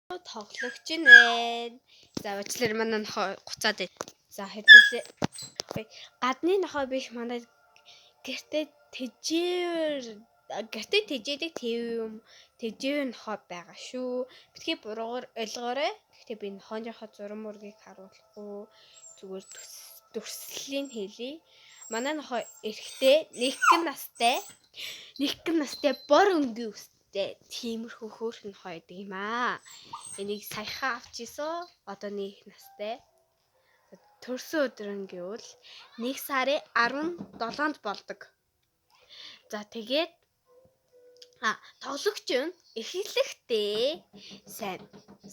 тоглогч нь байна. За уучлаарай манай нохой гуцаад байна. За хэвлээ. Гадны нохой биш манай гэртээ тэжээдэг тэжээв нохой байгаа шүү. Битгий буруугаар ойлгоорой. Гэхдээ би нохойнхоо зураг мөргийг харуулахгүй зүгээр дүрслэлийн хэлий. Манай нохой эрэгтэй, нэгэн настай бор өнгийн үстэй. Тиймэрхүү хөөрхөн нохой байдаг юм аа. Энийг саяхан авч исэн. Одоо нэг настай. Төрсөн өдөр нь гэвэл 1 сарын 17-нд болдог. За тэгээд тоглогч нь эхлэхдээ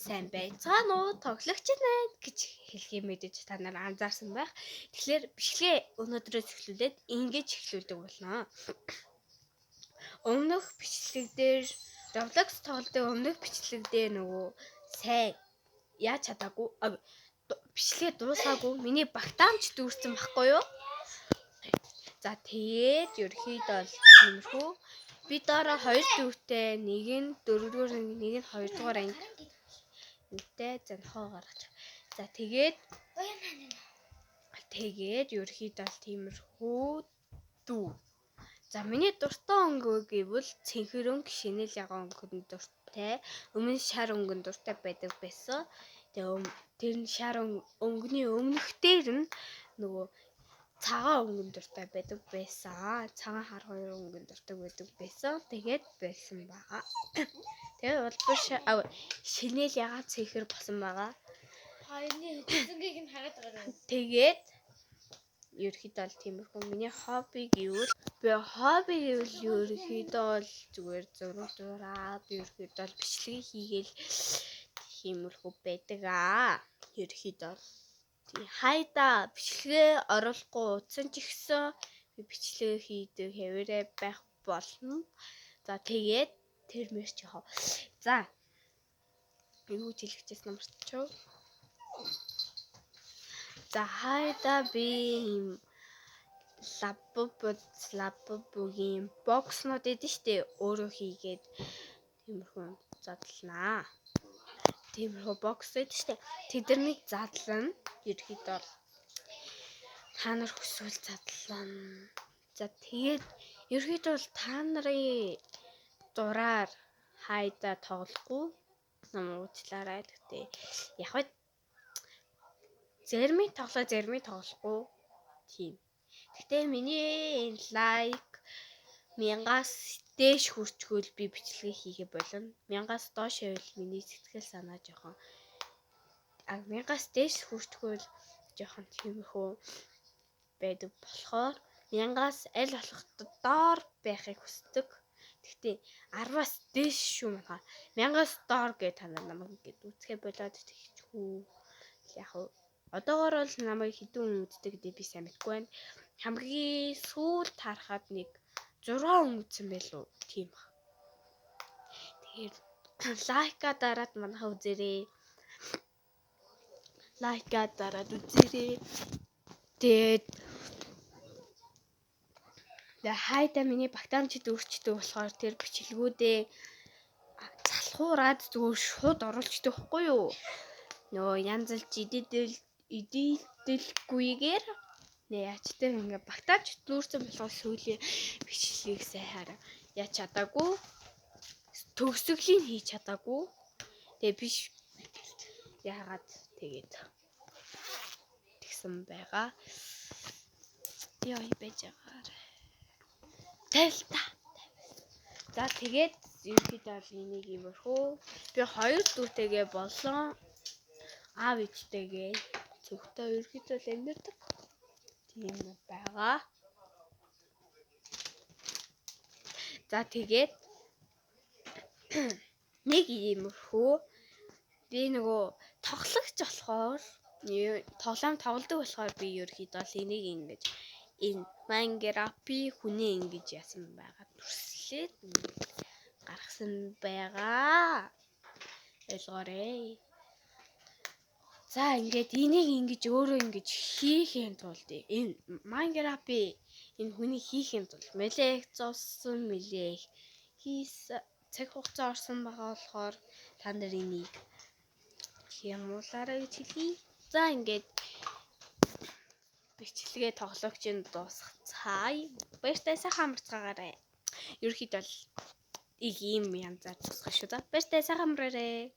сайн байцгаана уу тоглогч байна гэж хэлхий мэдэж та нар анзаарсан байх. Тэгэхээр бичлэгээ өнөөдрөөс эхлүүлээд ингэж эхлүүлдэг болно. Өмнөх бичлэг дээр Roblox тоглолтын өмнөх бичлэг дээр нөгөө сайн яаж чадаагүй бичлэгээ дуусаагүй миний багтаамж дүүрсэн байхгүй юу? За тэгээд ерөөхдөө л тиймэрхүү. Би дараа 2 дүүртэй, нэг нь 4-р анги, нэг нь 2-р анги. Үүтэй занхаа гаргаж. За тэгээд ерөөхдөө л тиймэрхүү дүү. За миний дуртай өнгөө гэвэл цэнхэр өнгө, шинэл ягаан өнгөнд дуртай. Өмнө шар өнгөнд дуртай байдаг байсан. Тэгээ тэр нь шар өнгөний өмнөх дээр нь нөгөө цагаан өнгөнд дуртай байдаг байсан. Цагаан хар хоёр өнгөнд дуртай байдаг байсан. Тэгээд байсан байгаа. Тэгээд улбар шинэл ягаан цэнхэр болсон байгаа. Хоёрны хөдөлгөөнийг нь хараад байгаа. Тэгээд ерөөхдөө л тиймэрхүү миний хобби гэвэл ерөөхдөө л зүгээр зураг зураад ерөөхдөө л бичлэг хийгээл тиймэрхүү байдаг аа. Ерөөхдөө хайда бичлэгээ оруулахгүй утсан ч ихсэн би бичлэг хийдэг хэвээрээ байх болно. За тэгээд тэр мэр ч яах. За юу хэлчихсэн юм марцчихв. За хайда би юм лаббогийн бокснууд эдэн штэ өөрөө хийгээд тиймэрхүү задлнаа. Тиймэрхүү бокс эдэн штэ тэднийг задлана. Ерөөхдөө та нар хүсвэл задлана. За тэгээд ерөөхдөө та нарын дураар хайда тоглохгүй намуучлаарай. Гэхдээ яг вэ Зэрми тоглохгүй. Тийм. Гэхдээ миний лайк 1000-аас дээш хүрчгөл би бичлэг хийгээ болно. 1000-аас доош байвал миний сэтгэл санаа жоохон 1000-аас дээш хүрчгөл жоохон тиймэрхүү байдаг болохоор 1000-аас аль болох доор байхыг хүсдэг. Гэхдээ 10-аас дээш шүү маа. 1000-аас доор гэ та нар намайг ингэж үзэхэ болоод тэгчихүү. Яг одоогоор бол намайг хэдэн хүн үздэг гэдэг би сайн мэдэхгүй байна. Хамгийн сүүл тарахад нэг 6 хүн үзсэн байлуу. Тийм ба. Тэгээд лайка дараад манайха үзээрэй. Тэгээд хайда миний багтаамжид өөрчдөг болохоор тэр бичлгүүдээ залхуураад зүгээр шууд оруулчихдаг байхгүй юу? Нөө янзлж идэлгүйгээр яачтай ингээ багтаамж дүүрсэн болохоор сүүлийн бичлэгийг сайхаараа яаж чадаагүй. Төгсгөлийн хийж чадаагүй. Тэгээ биш яагаад тэгээд тэгсэн байгаа. Яа байж байгаа. Тэлта. За тэгээд ерөөхдөө л энийг иймэрхүү би 2 дүүтэйгээ болон аав ээжтэйгээ зөвхөн ерөөхдөө л амьддаг. Тийм байгаа. За тэгээд нэг иймэрхүү би нөгөө тоглогч болохоор тоглодог болохоор би ерөөхдөө л энийг ингэж энэ Minecraft-ийн хүний ингэж яасан байгаа дүрслээд гаргасан байгаа. Ойлгоорой. За ингээд энийг ингэж өөрөө ингэж хийхийн тулд энэ Minecraft-ийн энэ хүний хийхийн тулд нэлээх зовсон нэлээх цаг хугацаа орсон байгаа болохоор та нар энийг ямуулаарай гэж хэлье. За ингээд бичлэгээ тоглогчийн дуусгацгаая. Баяртай сайхан амарцгаагаарай. Ерөнхийдөө бол ийм янзаар тусгах шүү дээ. Баяртай сайхан амраарай.